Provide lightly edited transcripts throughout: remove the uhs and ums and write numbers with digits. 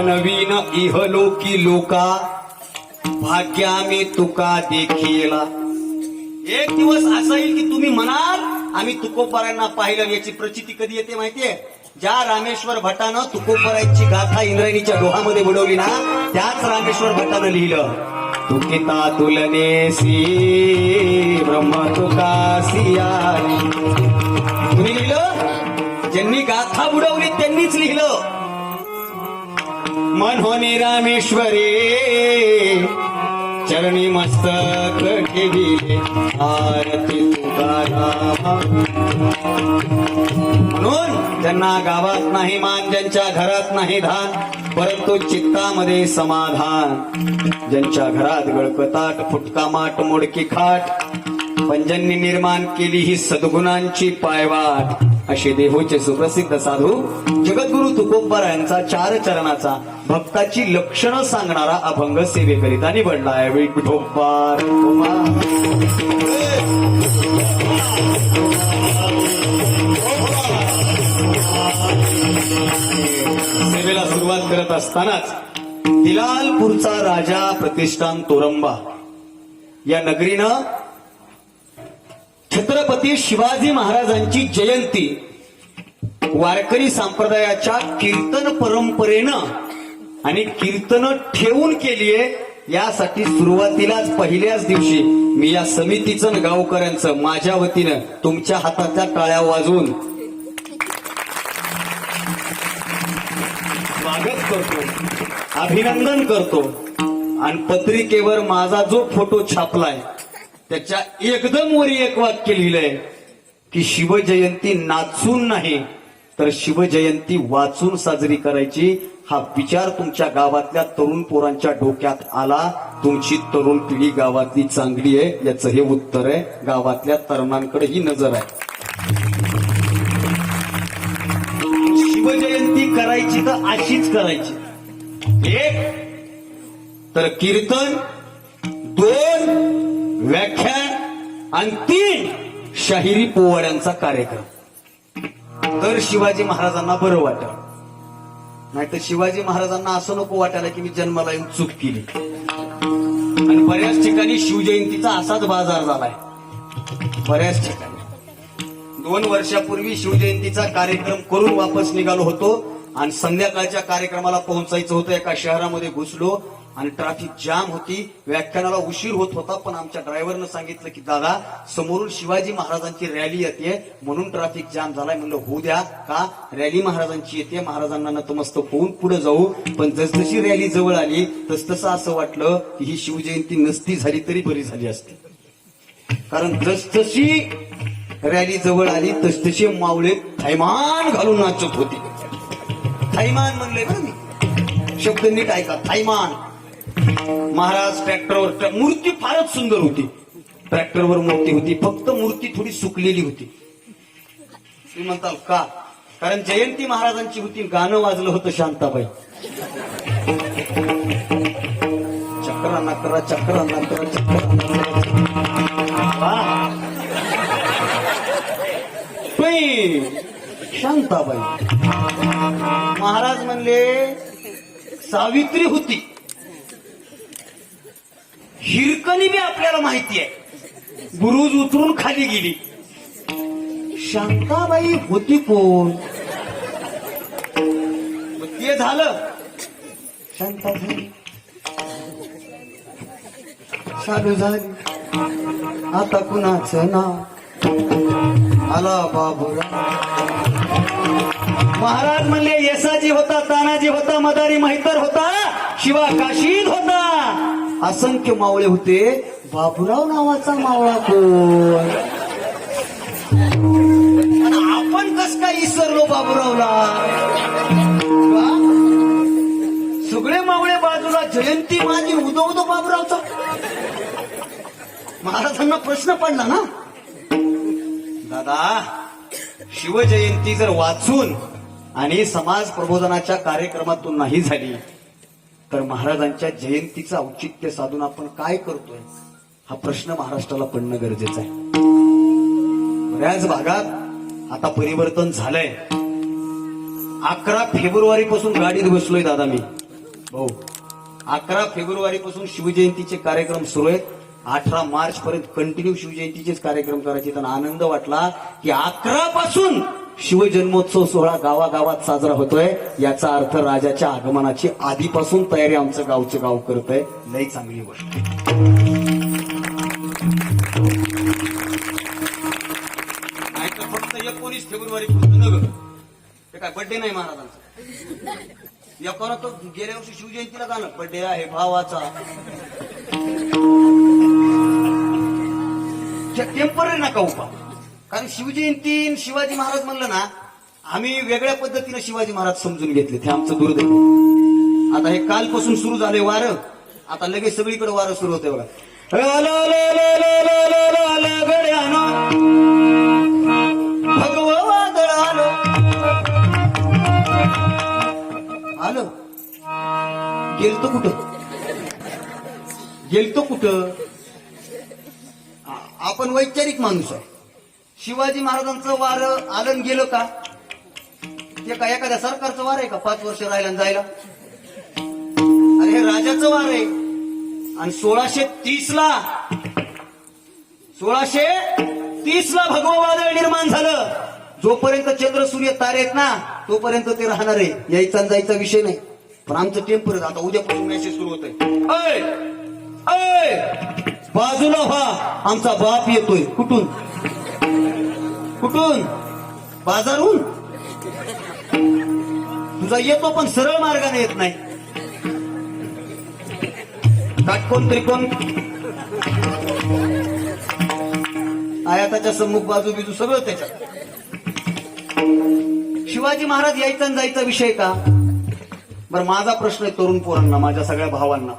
म्हणवीन इहलोकी लोका भाग्यामी तुका देखीला. एक दिवस असा येईल की तुम्ही म्हणाल आम्ही तुकोबारांना पाहिलं. याची प्रचिती कधी येते माहितीये? ज्या रामेश्वर भटानं तुकोबारांची गाथा इंद्रायणीच्या डोहामध्ये बुडवली ना, त्याच रामेश्वर भटानं लिहिलं, तुकिता तुलनेसी ब्रह्म तुकासियानी. कुणी लिहिलं? ज्यांनी गाथा बुडवली त्यांनीच लिहिलं. मन होणे रामेश्वरे चरणी मस्तक ठेविले आरती तुकारामा. म्हणून ज्यांना गावात नाही मान, ज्यांच्या घरात नाही धान, परंतु चित्तामध्ये समाधान, ज्यांच्या घरात गळकताट फुटका माट मोडकी खाट, पण ज्यांनी निर्माण केली ही सद्गुणांची पायवाट, असे देहूचे सुप्रसिद्ध साधू जगद्गुरु तुकोबारायांचा 4 चरणाचा भक्ताची लक्षणं सांगणारा अभंग सेवेकरिता निवडलाय. विठोबार सेवेला सुरुवात करत असतानाच दिलालपूरचा राजा प्रतिष्ठान तोरंबा या नगरीनं छत्रपती शिवाजी महाराजांची जयंती वारकरी संप्रदायाच्या कीर्तन परंपरेनं आणि कीर्तन ठेवून केलीये. यासाठी सुरुवातीलाच पहिल्याच दिवशी मी या समितीचं गावकऱ्यांचं माझ्या वतीनं तुमच्या हाताच्या टाळ्या वाजवून स्वागत करतो, अभिनंदन करतो. आणि पत्रिकेवर माझा जो फोटो छापलाय त्याच्या एकदम वरी एक वाक्य लिहिलंय की शिवजयंती नाचून नाही तर शिवजयंती वाचून साजरी करायची. हा विचार तुमच्या गावातल्या तरुण पोरांच्या डोक्यात आला. तुमची तरुण पिढी गावातली चांगली आहे याचं हे उत्तर आहे. गावातल्या तरुणांकडे ही नजर आहे. शिवजयंती करायची तर अशीच करायची. 1 तर कीर्तन, 2 व्याख्यान आणि 3 शाहिरी पोवाड्यांचा कार्यक्रम. तर शिवाजी महाराजांना बरं वाटलं. नाहीतर शिवाजी महाराजांना असं नको वाटायला की मी जन्माला येऊन चूक केली. आणि बऱ्याच ठिकाणी शिवजयंतीचा असाच बाजार झालाय. बऱ्याच ठिकाणी 2 वर्षापूर्वी शिवजयंतीचा कार्यक्रम करून वापस निघालो होतो आणि संध्याकाळच्या कार्यक्रमाला पोहोचायचं होतं. एका शहरामध्ये घुसलो आणि ट्रॅफिक जाम होती. व्याख्यानाला उशीर होत होता, पण आमच्या ड्रायव्हरनं सांगितलं की दादा समोरून शिवाजी महाराजांची रॅली येते म्हणून ट्रॅफिक जाम झालाय. म्हणलं होऊ द्या, का रॅली महाराजांची येते, महाराजांना नतमस्तक होऊन पुढे जाऊ. पण जसजशी रॅली जवळ आली तसतसं असं वाटलं की ही शिवजयंती नसती झाली तरी बरी झाली असती. कारण जसजशी रॅली जवळ आली तसतसे मावळे थैमान घालून नाचत होते. थैमान म्हणले ना मी, शब्द नीट ऐका, थैमान. महाराज ट्रॅक्टरवर, मूर्ती फारच सुंदर होती. ट्रॅक्टरवर मूर्ती होती, फक्त मूर्ती थोडी सुकलेली होती. तुम्ही म्हणताल का? कारण जयंती महाराजांची होती. गाणं वाजलं होतं शांताबाई, चक्रा नाकरा चक्रा नाकरा चक्रा. शांताबाई. महाराज म्हणले सावित्री होती. हिरकणी बी आपल्याला माहिती आहे, बुरुज उतरून खाली गेली. शांताबाई होती कोण? ते झालं शांताबाई चालू झाली. आता कुणाचं नाव आला बाबूराव. महाराज म्हणले येसाजी होता, तानाजी होता, मदारी महितर होता, शिवा काशीद होता, असंख्य मावळे होते. बाबूराव नावाचा मावळा कोण? आपण कस काय विसरलो बाबूरावला? सगळे मावळे बाजूला, जयंती माझी उदो उदो बाबूरावचा. महाराजांना प्रश्न पडला ना, दादा शिवजयंती जर वाचून आणि समाज प्रबोधनाच्या कार्यक्रमातून नाही झाली तर महाराजांच्या जयंतीचं औचित्य साधून आपण काय करतोय हा प्रश्न महाराष्ट्राला पडणं गरजेचं आहे. बऱ्याच भागात आता परिवर्तन झालंय. 11 फेब्रुवारी पासून गाडीत बसलोय दादा मी. भाऊ 11 फेब्रुवारी पासून शिवजयंतीचे कार्यक्रम सुरू आहेत. 18 मार्च पर्यंत कंटिन्यू शिवजयंतीचेच कार्यक्रम करायचे. त्यांना आनंद वाटला की 11 पासून शिवजन्मोत्सव सोहळा गावागावात साजरा होतोय. याचा अर्थ राजाच्या आगमनाची आधीपासून तयारी आमचं गावचं गाव करतंय. लई चांगली गोष्ट. नाही तर फक्त 19 फेब्रुवारी पुरतं नग ते काय बड्डे नाही महाराजांचा. एकोणा तो गेल्या वर्षी शिवजयंतीला गाणं बड्डे आहे भावाचा. टेम्पररी नका उपा. कारण शिवजयंती शिवाजी महाराज म्हणलं ना आम्ही वेगळ्या पद्धतीने शिवाजी महाराज समजून घेतले. ते आमचं दुर्दैव. आता हे कालपासून सुरू झाले वारं. आता लगेच सगळीकडे वारं सुरू होते बघा. भगव वादळ आलं आलं. गेलतो कुठं आपण वैचारिक माणूस आहे. शिवाजी महाराजांचं वारं आलं गेलं का? ते का एखाद्या सरकारचं वार आहे का 5 वर्ष राहिलं जायला? अरे हे राजाचं वार आहे. आणि 1630ला भगवं वादळ निर्माण झालं. जोपर्यंत चंद्र सूर्य तारे आहेत ना तोपर्यंत ते राहणार आहे. यायचा जायचा विषय नाही. पण आमचं टेम्पर आता उद्यापासून मॅसेज सुरू होत आहे. बाजूला व्हा आमचा बाप येतोय. कुठून बाजारून? तुझा येतो पण सरळ मार्गाने येत नाही. काटकोण त्रिकोण आयाताच्या सम्मुख बाजू बिजू सगळं त्याच्यात. शिवाजी महाराज यायचा आणि जायचा विषय का? बरं माझा प्रश्न आहे तरुण पोरांना, माझ्या सगळ्या भावांना.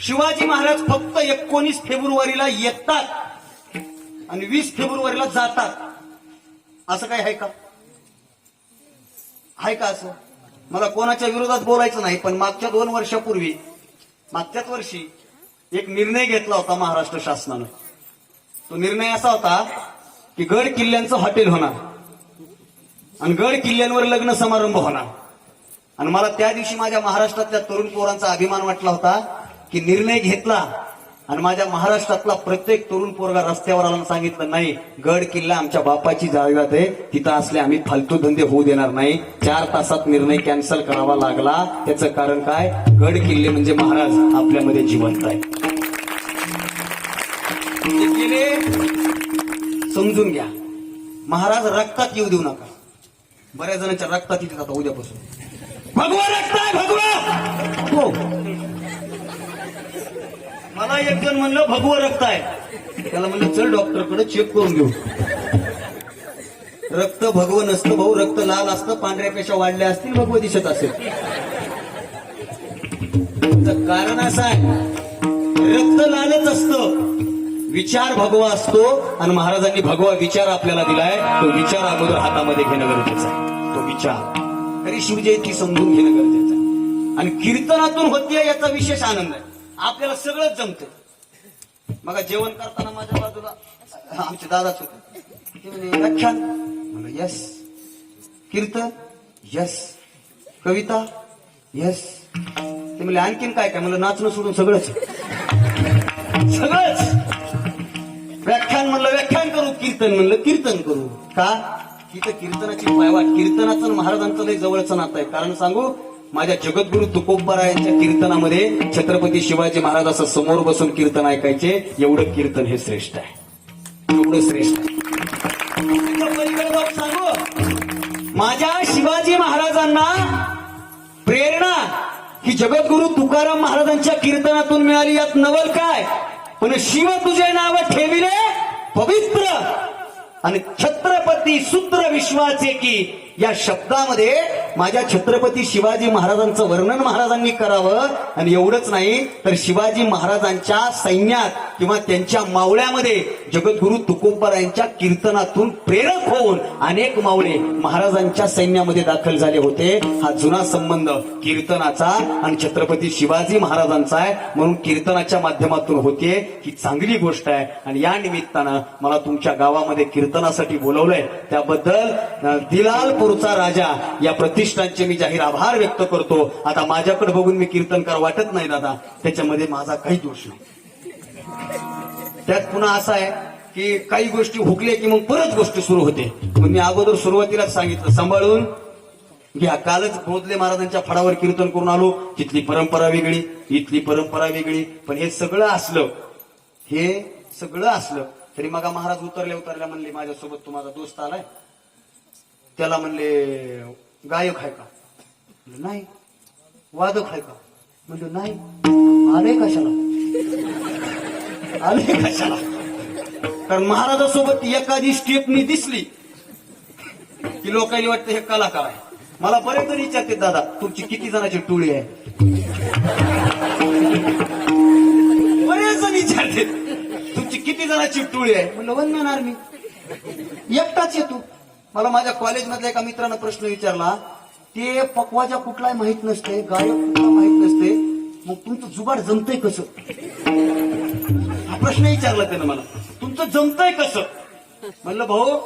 शिवाजी महाराज फक्त 19 फेब्रुवारीला येतात आणि 20 फेब्रुवारीला जातात असं काय आहे का? आहे का असं? मला कोणाच्या विरोधात बोलायचं नाही. पण मागच्या 2 वर्षापूर्वी मागच्याच वर्षी एक निर्णय घेतला होता महाराष्ट्र शासनानं. तो निर्णय असा होता की गड किल्ल्यांचं हॉटेल होणार आणि गड किल्ल्यांवर लग्न समारंभ होणार. आणि मला त्या दिवशी माझ्या महाराष्ट्रातल्या तरुण पोरांचा अभिमान वाटला होता की निर्णय घेतला आणि माझ्या महाराष्ट्रातला प्रत्येक तरुण पोरगा रस्त्यावर आला सांगितलं नाही गड किल्ला आमच्या बापाची जाळव्यात आहे, तिथं असले आम्ही फालतू धंदे होऊ देणार नाही. 4 तासात निर्णय कॅन्सल करावा लागला. त्याचं कारण काय? गड किल्ले म्हणजे महाराज आपल्यामध्ये जिवंत आहे. समजून घ्या. महाराज रक्तात येऊ देऊ नका. बऱ्याच जणांच्या रक्तात येतात आता उद्यापासून. भगवा रक्त आहे भगवा. हो मला एक जण म्हणलं भगवं रक्त आहे. त्याला म्हणलं चल डॉक्टरकडे चेक करून घेऊ. रक्त भगवं नसतं भाऊ. रक्त लाल असतं. पांढऱ्यापेक्षा वाढल्या असतील भगवं दिसत असेल. कारण असं आहे रक्त लालच असतं. विचार भगवा असतो आणि महाराजांनी भगवा विचार आपल्याला दिलाय. तो विचार अगोदर हातामध्ये घेणं गरजेचं आहे. तो विचार तरी शिवजयंती समजून घेणं गरजेचं आहे. आणि कीर्तनातून होतीये याचा विशेष आनंद आहे. आपल्याला सगळंच जमतं. मग जेवण करताना माझ्या बाजूला आमचे दादाच होते. ते म्हणे व्याख्यान म्हणलं यस, कीर्तन यस, कविता यस. ते म्हणले आणखीन काय काय? म्हणलं नाचणं सोडून सगळंच. व्याख्यान म्हणलं व्याख्यान करू, कीर्तन म्हणलं कीर्तन करू. का? तिथं कीर्तनाची पायवाट. कीर्तनाचं महाराजांचं लय जवळचं नातं आहे. कारण सांगू, माझ्या जगद्गुरु तुकोबारायांच्या कीर्तनामध्ये छत्रपती शिवाजी महाराज असं समोर बसून कीर्तन ऐकायचे. एवढं कीर्तन हे श्रेष्ठ आहे. एवढं श्रेष्ठ आहे. सांगू, माझ्या शिवाजी महाराजांना प्रेरणा ही जगद्गुरु तुकाराम महाराजांच्या कीर्तनातून मिळाली. यात नवल काय? पण शिव तुझे नाव ठेविले पवित्र आणि छत्रपती सूत्र विश्वाचे की या शब्दामध्ये माझ्या छत्रपती शिवाजी महाराजांचं वर्णन महाराजांनी करावं. आणि एवढंच नाही तर शिवाजी महाराजांच्या सैन्यात किंवा त्यांच्या मावळ्यामध्ये जगद्गुरु तुकोबारायांच्या कीर्तनातून प्रेरक होऊन अनेक मावळे महाराजांच्या सैन्यामध्ये दाखल झाले होते. हा जुना संबंध कीर्तनाचा आणि छत्रपती शिवाजी महाराजांचा आहे. म्हणून कीर्तनाच्या माध्यमातून होते ही चांगली गोष्ट आहे. आणि या निमित्तानं मला तुमच्या गावामध्ये कीर्तनासाठी बोलवलंय. त्याबद्दल दिलालपूरचा राजा या प्रति वरिष्ठांचे मी जाहीर आभार व्यक्त करतो. आता माझ्याकडे बघून मी कीर्तनकार वाटत नाही दादा, त्याच्यामध्ये माझा काही दोष नाही. त्यात पुन्हा असं आहे की काही गोष्टी हुकल्या की मग परत गोष्ट सुरू होते. पण मी अगोदर सुरुवातीलाच सांगितलं, सांभाळून घ्या. कालच भोसले महाराजांच्या फडावर कीर्तन करून आलो. तिथली परंपरा वेगळी, इथली परंपरा वेगळी. पण हे सगळं असलं तरी मग महाराज उतरल्या म्हणले, माझ्यासोबत तू माझा दोस्त आलाय, त्याला म्हणले गायक आहे का? म्हणलं नाही. वादक आहे का? म्हणलं नाही. आले कशाला? कारण महाराजासोबत एखादी स्टेप मी दिसली की लोकांनी वाटतं हे कलाकार आहे. मला बरेच जण विचारते, दादा तुमची किती जणांची टोळी आहे? बरेच जण विचारते तुमची किती जणांची टोळी आहे? म्हणलं वन मॅन आर्मी, एकटाच येतो. मला माझ्या कॉलेजमधल्या एका मित्रानं प्रश्न विचारला, ते पकवाजा कुठलाही माहित नसते, गायक कुठला माहित नसते, मग तुमचं जुगाड जमतंय कसं? हा प्रश्न विचारला त्यानं मला, तुमचं जमतंय कसं? म्हणलं भाऊ,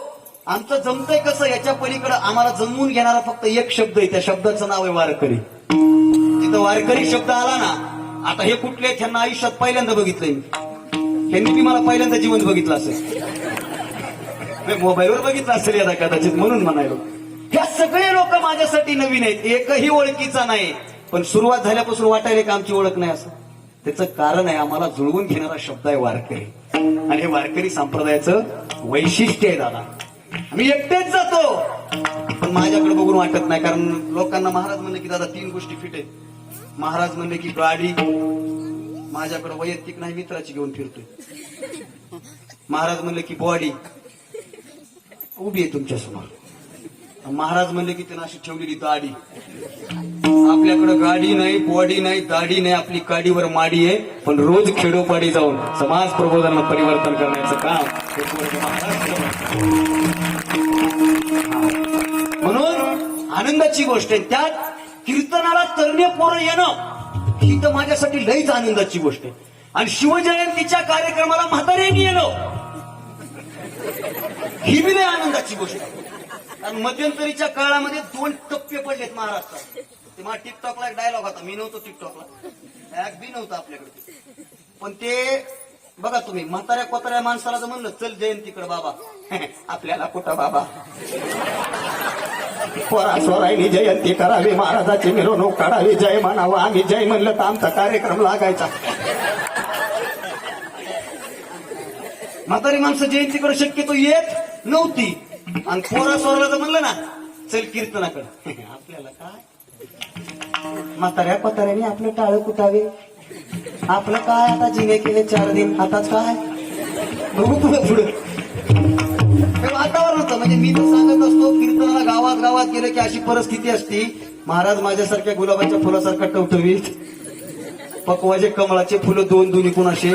आमचं जमतंय कसं याच्या पलीकडे आम्हाला जमवून घेणारा फक्त एक शब्द आहे. त्या शब्दाचं नाव आहे वारकरी. तिथं वारकरी शब्द आला ना, आता हे कुठले त्यांना आयुष्यात पहिल्यांदा बघितलंय मी. त्यांनी बी मला पहिल्यांदा जिवंत बघितलं असेल, मोबाईलवर बघितलं असेल याला कदाचित, म्हणून म्हणायलो. ह्या सगळे लोक माझ्यासाठी नवीन आहेत, एकही ओळखीचा नाही. पण सुरुवात झाल्यापासून वाटायला की आमची ओळख नाही असं. त्याचं कारण आहे, आम्हाला जुळवून घेणारा शब्द आहे वारकरी. आणि हे वारकरी संप्रदायाचं वैशिष्ट्य आहे दादा. आम्ही एकटेच जातो, पण माझ्याकडे बघून वाटत नाही. कारण लोकांना महाराज म्हणले की दादा 3 गोष्टी फिट आहेत. महाराज म्हणले की गाडी, माझ्याकडे वैयक्तिक नाही मित्राची घेऊन फिरतोय. महाराज म्हणले की बॉडी उभी आहे तुमच्या समोर. महाराज म्हणले की त्यांना अशी ठेवलेली दाढी. आपल्याकडे गाडी नाही, बॉडी नाही, दाढी नाही, आपली काडीवर माडी आहे. पण रोज खेडोपाडी जाऊन समाज प्रबोधनाला परिवर्तन करण्याचं काम म्हणून आनंदाची गोष्ट आहे. त्यात कीर्तनाला तरणे पोरं येणं ही तर माझ्यासाठी लईच आनंदाची गोष्ट आहे. आणि शिवजयंतीच्या कार्यक्रमाला म्हाताऱ्यांनी येणं ही बी लई आनंदाची गोष्ट आहे. कारण मध्यंतरीच्या काळामध्ये 2 टप्पे पडलेत महाराष्ट्रात. ते मला टिकटॉकला एक डायलॉग होता, मी नव्हतो टिकटॉकला, ऍप बी नव्हतं आपल्याकडे. पण ते बघा तुम्ही, म्हाताऱ्या कोताऱ्या माणसाला जर म्हणलं चल जयंतीकडे बाबा, आपल्याला कुठं बाबा, पोरा सोरायनी जयंती करावी, महाराजाची मिरवणूक काढावी, जय म्हणावं. आम्ही जय म्हणलं तर आमचा कार्यक्रम लागायचा. म्हातारी माणसं जयंतीकडे शक्यतो येत नव्हती. आणि पोरा सोराला जर म्हणलं ना चल कीर्तनाकडे, आपल्याला काय, म्हाताऱ्या कोताऱ्याने आपलं टाळ कुटावे, आपलं काय आता जिने केले 4 दिन, आताच काय बघू पुढे वातावरण होतं. म्हणजे मी तर सांगत असतो, कीर्तनाला गावात गावात गेलं की अशी परिस्थिती असती. महाराज माझ्यासारख्या गुलाबाच्या फुलासारखा टवटवीत, पकवाचे कमळाचे फुलं 2 कुणाशे,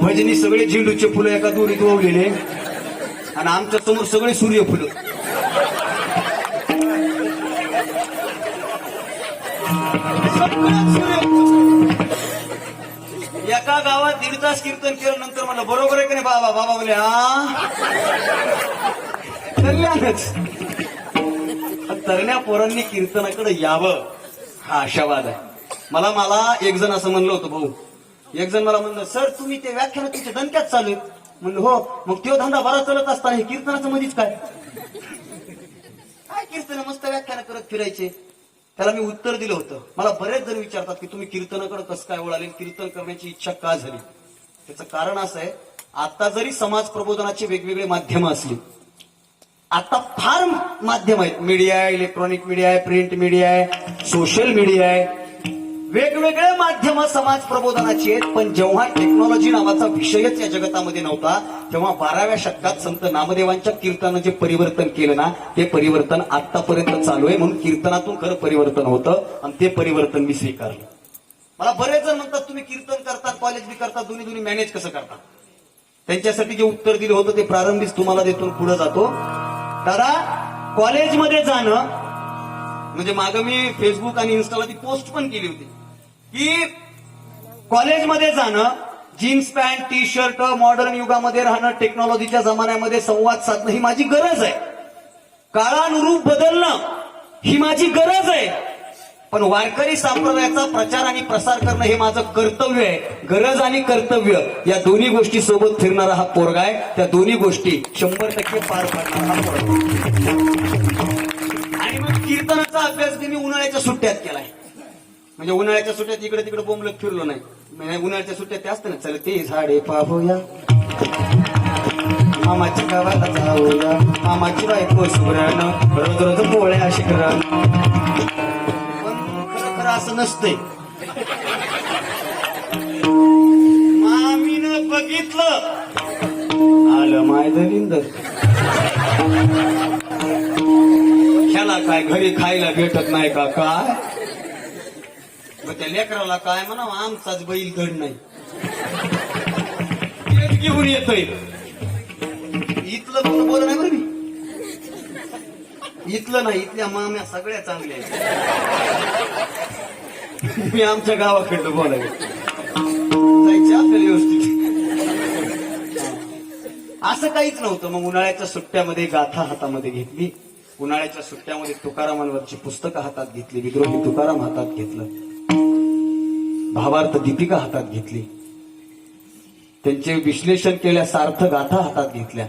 भजनी सगळे झेंडूचे फुलं एका दोरीत ओवलेले, आणि आमच्या समोर सगळे सूर्यफुलं. एका गावात 1.5 तास कीर्तन केलं. नंतर मला बरोबर आहे की नाही बाबा? बाबा बोले हा कल्याणच. तरण्या पोरांनी कीर्तनाकडे यावं हा आशावाद आहे. मला एक जण असं म्हणलं होतं, भाऊ एक जण मला म्हणलं, सर तुम्ही ते व्याख्यान तुमच्या दणक्यात चालू आहेत. म्हणलं हो. मग तो धंदा बरा चालत असताना हे कीर्तनाचं मधीच काय कीर्तन मस्त व्याख्यान करत फिरायचे? त्याला मी उत्तर दिलं होतं. मला बरेच जण विचारतात की तुम्ही कीर्तनाकडे कसं काय वळाले, कीर्तन करण्याची इच्छा का झाली? त्याचं कारण असं आहे, आता जरी समाज प्रबोधनाचे वेगवेगळे माध्यम असली, आता फार माध्यम आहेत. मीडिया आहे, इलेक्ट्रॉनिक मीडिया आहे, प्रिंट मीडिया आहे, सोशल मीडिया आहे, वेगवेगळे माध्यम समाज प्रबोधनाची आहेत. पण जेव्हा टेक्नॉलॉजी नावाचा विषयच या जगतामध्ये नव्हता, तेव्हा 12व्या शतकात संत नामदेवांच्या कीर्तनानं जे परिवर्तन केलं ना, ते परिवर्तन आतापर्यंत चालू आहे. म्हणून कीर्तनातून खरं परिवर्तन होतं आणि ते परिवर्तन मी स्वीकारलं. मला बरेच जण म्हणतात तुम्ही कीर्तन करतात, कॉलेज बी करतात, दोन्ही मॅनेज कसं करता? त्यांच्यासाठी जे उत्तर दिलं होतं ते प्रारंभीच तुम्हाला देतो, पुढे जातो. दादा, कॉलेजमध्ये जाणं म्हणजे मागं मी फेसबुक आणि इन्स्टाला ती पोस्ट पण केली होती की कॉलेजमध्ये जाणं, jeans pant, T shirt, modern युगामध्ये राहणं, टेक्नॉलॉजीच्या जमान्यामध्ये संवाद साधणं ही माझी गरज आहे. काळानुरूप बदलणं ही माझी गरज आहे, पण वारकरी संप्रदायाचा प्रचार आणि प्रसार करणं हे माझं कर्तव्य आहे. गरज आणि कर्तव्य या दोन्ही गोष्टी सोबत फिरणारा हा पोरगा आहे. त्या दोन्ही गोष्टी 100% पार पाडणारा हा पोरगा आहे. आणि मग कीर्तनाचा अभ्यास मी उन्हाळ्याच्या सुट्ट्यात केलाय. म्हणजे उन्हाळ्याच्या सुट्ट्यात इकडे तिकडे बोंबलत फिरलो नाही. म्हणजे उन्हाळ्याच्या सुट्ट्यात ते असतं ना, चल ते झाडे पाहूया, मामाच्या गावाला जाऊया, मामाची बायको सुरण, रोज रोज पोळ्या शिकरण. खरं असं नसतंय. मामीनं बघितलं, आलं माय दलिंदर. ह्याला काय घरी खायला भेटत नाही का काय? मग त्या लेकराला काय म्हणा, आमचाच बैल धड नाही, तेच घेऊन येतोय. इथलं कोण बोल नाही बरं मी, इथलं नाही, इथल्या माम्या सगळ्या चांगल्या आहेत. मी आमच्या गावाकडलं बोलायचं जायचे आपल्याला व्यवस्थित. असं काहीच नव्हतं. मग उन्हाळ्याच्या सुट्ट्यामध्ये गाथा हातामध्ये घेतली, उन्हाळ्याच्या सुट्ट्यामध्ये तुकारामांवरची पुस्तकं हातात घेतली, विद्रोही तुकाराम हातात घेतलं, भावार्थ दीपिका हातात घेतली, त्यांचे विश्लेषण केल्या सार्थ गाथा हातात घेतल्या,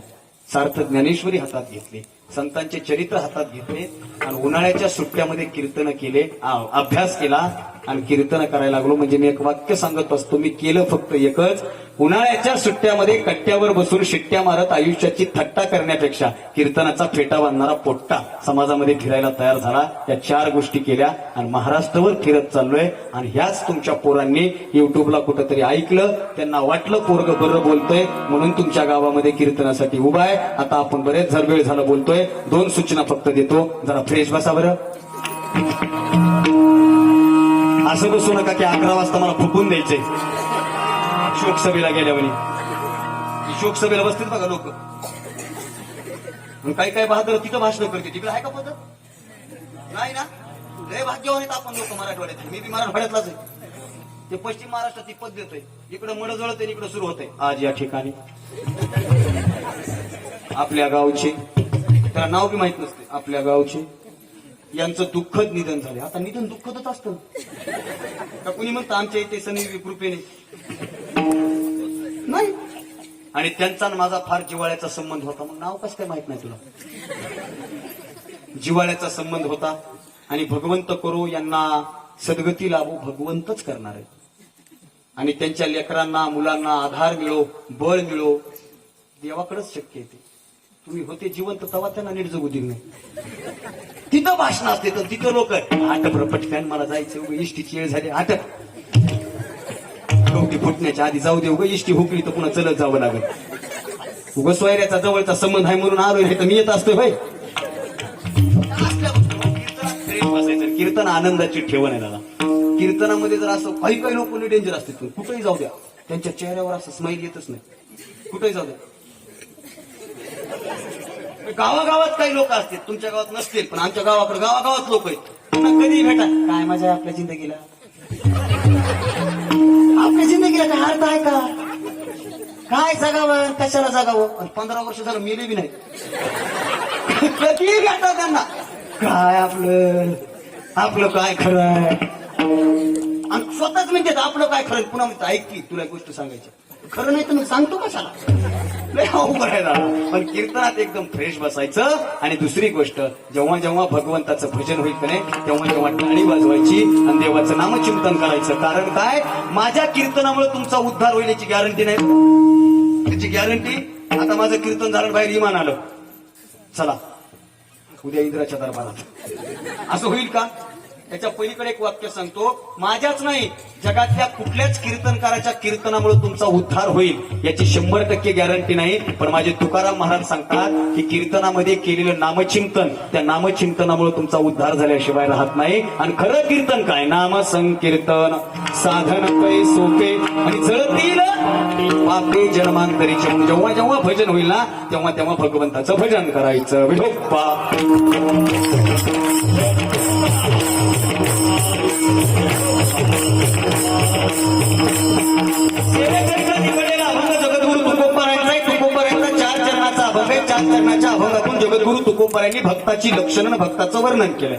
सार्थ ज्ञानेश्वरी हातात घेतली, संतांचे चरित्र हातात घेतले आणि उन्हाळ्याच्या सुट्ट्यामध्ये कीर्तन केले, अभ्यास केला आणि कीर्तन करायला लागलो. म्हणजे मी एक वाक्य सांगत असतो, मी केलं फक्त एकच. उन्हाळ्याच्या सुट्ट्यामध्ये कट्ट्यावर बसून शिट्ट्या मारत आयुष्याची थट्टा करण्यापेक्षा कीर्तनाचा फेटा बांधणारा पोट्टा समाजामध्ये फिरायला तयार झाला. या 4 गोष्टी केल्या आणि महाराष्ट्रावर फिरत चाललोय. आणि ह्याच तुमच्या पोरांनी युट्यूबला कुठंतरी ऐकलं, त्यांना वाटलं पोरग बरं बोलतोय म्हणून तुमच्या गावामध्ये कीर्तनासाठी उभा आहे. आता आपण बरेच वेळ झालं बोलतोय. 2 सूचना फक्त देतो, जरा फ्रेश बसा बरं. असं बसू नका की 11 वाजता मला फुकून द्यायचंय. शोकसभेला गेल्यावर शोकसभेला बसतील बघा लोक, काही काही बहादर तिथं भाषण करते. तिकडे आहे का पद्धत? नाही ना. लय भाग्यवान आहेत आपण लोक मराठवाड्यात. मी बी मराठवाड्यातलाच आहे. ते पश्चिम महाराष्ट्रात ती पद्धत आहे. इकडं मड जळत आहे, इकडं सुरू होतंय. आज या ठिकाणी आपल्या गावचे, त्याला नाव बी माहित नसते, आपल्या गावचे यांचं दुःखद निधन झाले. आता निधन दुःखदच असतं का? कुणी म्हणतं आमच्या इथे सनी कृपेने नाही. आणि त्यांचा माझा फार जिव्हाळ्याचा संबंध होता. मग नाव कसं काय माहित नाही तुला? जिव्हाळ्याचा संबंध होता. आणि भगवंत करो यांना सद्गती लाभो, भगवंतच करणार आहे. आणि त्यांच्या लेकरांना मुलांना आधार मिळो, बळ मिळो, देवाकडेच शक्य येते. तुम्ही होते जिवंत तेव्हा त्यांना नीट जगू दिलं नाही. तिथं भाषण असते तर तिथं लोक आटप पटकन मला जायचं, इष्टीची वेळ झाली आटप, डोकी फुटण्याच्या आधी जाऊ दे, उगा इष्टी हुकली तर पुन्हा चलत जावं लागेल. उगा सोयऱ्याचा जवळचा संबंध आहे म्हणून आलोय, तर मी येत असतोय भाई. कीर्तन आनंदाची ठेवण आहे दादा. कीर्तनामध्ये जर असं काही काही लोक डेंजर असते, कुठेही जाऊ द्या त्यांच्या चेहऱ्यावर असं स्माईल येतच नाही. कुठेही जाऊ द्या. गावागावात काही लोक असतील, तुमच्या गावात नसतील, पण आमच्या गावाकडे गावागावात लोक आहेत. कधी भेटा काय मजा आपल्या जिंदगीला, आपल्या जिंदगीला काय अर्थ आहे का? काय जगावं, कशाला जगावं? 15 वर्ष झालं मेले बी नाही. कधी भेटा त्यांना काय आपलं आपलं काय खरं आहे. आणि स्वतःच म्हणते आपलं काय खरं. पुन्हा म्हणते ऐक की तुला एक गोष्ट सांगायची, खरं नाही तर मी सांगतो कशाला. लय अवघड आहे दादा. पण कीर्तनात एकदम फ्रेश बसायचं. आणि दुसरी गोष्ट, जेव्हा जेव्हा भगवंताचं भजन होईल का नाही, तेव्हा तेव्हा टाळी वाजवायची आणि देवाचं नामचिंतन करायचं. कारण काय, माझ्या कीर्तनामुळे तुमचा उद्धार होईल याची गॅरंटी नाही. त्याची गॅरंटी, आता माझं कीर्तन झालं, बाहेर इमान आलं, चला उद्या इंद्राच्या दरबारात, असं होईल का? त्याच्या पलीकडे एक वाक्य सांगतो, माझ्याच नाही जगातल्या कुठल्याच कीर्तनकाराच्या कीर्तनामुळे तुमचा उद्धार होईल याची 100% गॅरंटी नाही. पण माझे तुकाराम महाराज सांगतात की कीर्तनामध्ये केलेलं नामचिंतन, त्या नामचिंतनामुळे तुमचा उद्धार झाल्याशिवाय राहत नाही. आणि खरं कीर्तन काय, नाम संकीर्तन साधन कै सोपे आणि जळतील पापे जन्मांतरीचे. म्हणून जेव्हा जेव्हा भजन होईल ना, तेव्हा तेव्हा भगवंताचं भजन करायचं. विठोबा जगद्गुरु तुकोबारायांचा 4 चरणाचा अभंग आहे. 4 चरणाच्या अभंगातून जगद्गुरु तुकोबारायांनी भक्ताची लक्षणं, भक्ताचं वर्णन केलंय.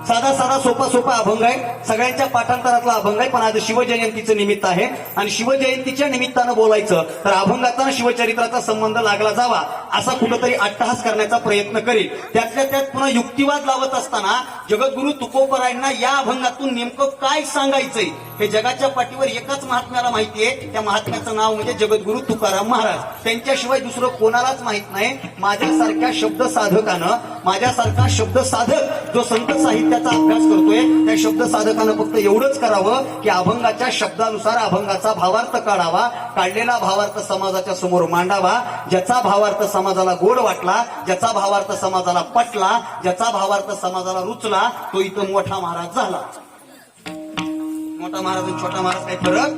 साधा साधा सोपा सोपा अभंग आहे, सगळ्यांच्या पाठांतरातला अभंग आहे. पण आज शिवजयंतीचं निमित्त आहे आणि शिवजयंतीच्या निमित्तानं बोलायचं तर अभंगाचा आणि शिवचरित्राचा संबंध लागला जावा असा कुठंतरी अट्टहास करण्याचा प्रयत्न करील. त्यातल्या त्यात पुन्हा युक्तिवाद लावत असताना जगद्गुरु तुकोबरायांना या अभंगातून नेमकं काय सांगायचंय हे जगाच्या पाठीवर एकाच महात्म्याला माहितीये. त्या महात्म्याचं नाव म्हणजे जगद्गुरु तुकाराम महाराज. त्यांच्याशिवाय दुसरं कोणालाच माहित नाही. माझ्यासारख्या शब्द साधकानं, माझ्यासारखा शब्द साधक जो संत साहित्याचा अभ्यास करतोय त्या शब्द साधकानं फक्त एवढंच करावं की अभंगाच्या शब्दानुसार अभंगाचा भावार्थ काढावा, काढलेला भावार्थ समाजाच्या समोर मांडावा. ज्याचा भावार्थ समाजाला गोड वाटला, ज्याचा भावार्थ समाजाला पटला, ज्याचा भावार्थ समाजाला रुचला तो इथं मोठा महाराज झाला. मोठा महाराज आणि छोटा महाराज काही फरक